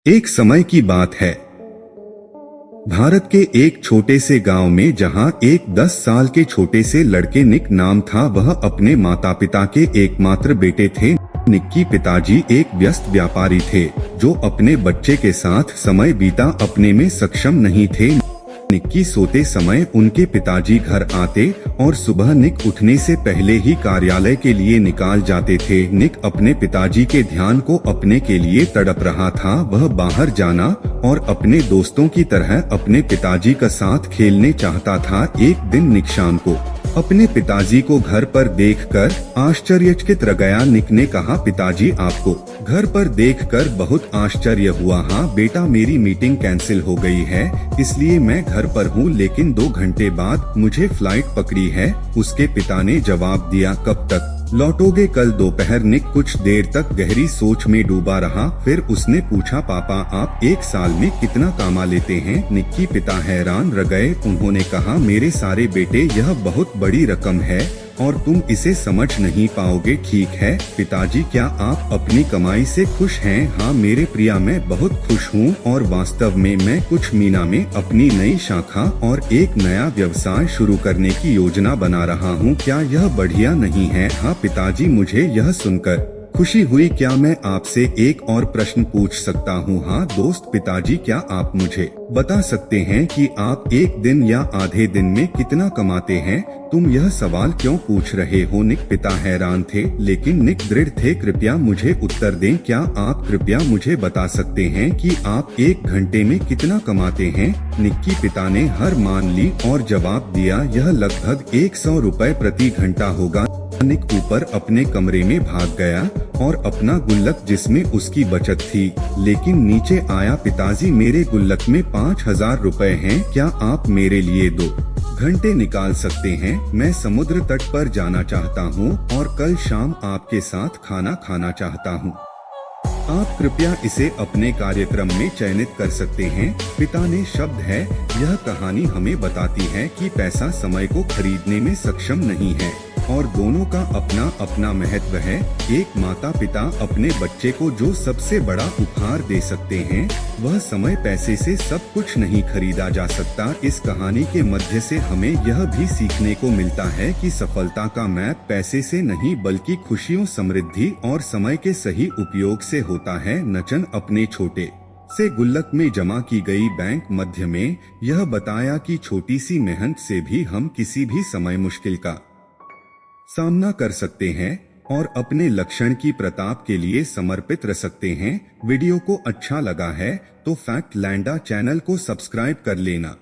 एक समय की बात है, भारत के एक छोटे से गांव में जहां एक 10 साल के छोटे से लड़के निक नाम था, वह अपने माता पिता के एकमात्र बेटे थे। निक के पिताजी एक व्यस्त व्यापारी थे जो अपने बच्चे के साथ समय बीता अपने में सक्षम नहीं थे। निक की सोते समय उनके पिताजी घर आते और सुबह निक उठने से पहले ही कार्यालय के लिए निकाल जाते थे। निक अपने पिताजी के ध्यान को अपने के लिए तड़प रहा था। वह बाहर जाना और अपने दोस्तों की तरह अपने पिताजी का साथ खेलने चाहता था। एक दिन निक शाम को अपने पिताजी को घर पर देखकर आश्चर्यचकित रह गया। निक ने कहा, पिताजी आपको घर पर देखकर बहुत आश्चर्य हुआ। हाँ बेटा, मेरी मीटिंग कैंसिल हो गई है, इसलिए मैं घर पर हूँ, लेकिन 2 घंटे बाद मुझे फ्लाइट पकड़ी है। उसके पिता ने जवाब दिया, कब तक लौटोगे? कल दोपहर। निक कुछ देर तक गहरी सोच में डूबा रहा, फिर उसने पूछा, पापा आप 1 साल में कितना कमा लेते हैं? निक के पिता हैरान रह गए। उन्होंने कहा, मेरे सारे बेटे, यह बहुत बड़ी रकम है और तुम इसे समझ नहीं पाओगे। ठीक है पिताजी, क्या आप अपनी कमाई से खुश हैं? हाँ मेरे प्रिया, मैं बहुत खुश हूँ और वास्तव में मैं कुछ महीना में अपनी नई शाखा और एक नया व्यवसाय शुरू करने की योजना बना रहा हूँ। क्या यह बढ़िया नहीं है? हाँ पिताजी, मुझे यह सुनकर खुशी हुई। क्या मैं आपसे एक और प्रश्न पूछ सकता हूँ? हाँ दोस्त पिताजी, क्या आप मुझे बता सकते हैं कि आप एक दिन या आधे दिन में कितना कमाते हैं? तुम यह सवाल क्यों पूछ रहे हो? निक पिता हैरान थे, लेकिन निक दृढ़ थे। कृपया मुझे उत्तर दें। क्या आप कृपया मुझे बता सकते हैं कि आप 1 घंटे में कितना कमाते हैं? निक के पिता ने हार मान ली और जवाब दिया, यह लगभग 100 रुपए प्रति घंटा होगा। निक ऊपर अपने कमरे में भाग गया और अपना गुल्लक जिसमें उसकी बचत थी, लेकिन नीचे आया। पिताजी, मेरे गुल्लक में 5000 रुपए हैं, क्या आप मेरे लिए 2 घंटे निकाल सकते हैं? मैं समुद्र तट पर जाना चाहता हूँ और कल शाम आपके साथ खाना खाना चाहता हूँ। आप कृपया इसे अपने कार्यक्रम में चयनित कर सकते हैं। पिता ने शब्द है। यह कहानी हमें बताती है कि पैसा समय को खरीदने में सक्षम नहीं है और दोनों का अपना अपना महत्व है। एक माता पिता अपने बच्चे को जो सबसे बड़ा उपहार दे सकते हैं, वह समय पैसे से सब कुछ नहीं खरीदा जा सकता। इस कहानी के मध्य से हमें यह भी सीखने को मिलता है कि सफलता का मैप पैसे से नहीं बल्कि खुशियों, समृद्धि और समय के सही उपयोग से होता है। नचन अपने छोटे से गुल्लक में जमा की गई बैंक मध्य में यह बताया कि छोटी सी मेहनत से भी हम किसी भी समय मुश्किल का सामना कर सकते हैं और अपने लक्ष्य की प्रताप के लिए समर्पित रह सकते हैं। वीडियो को अच्छा लगा है तो फैक्ट लैंडा चैनल को सब्सक्राइब कर लेना।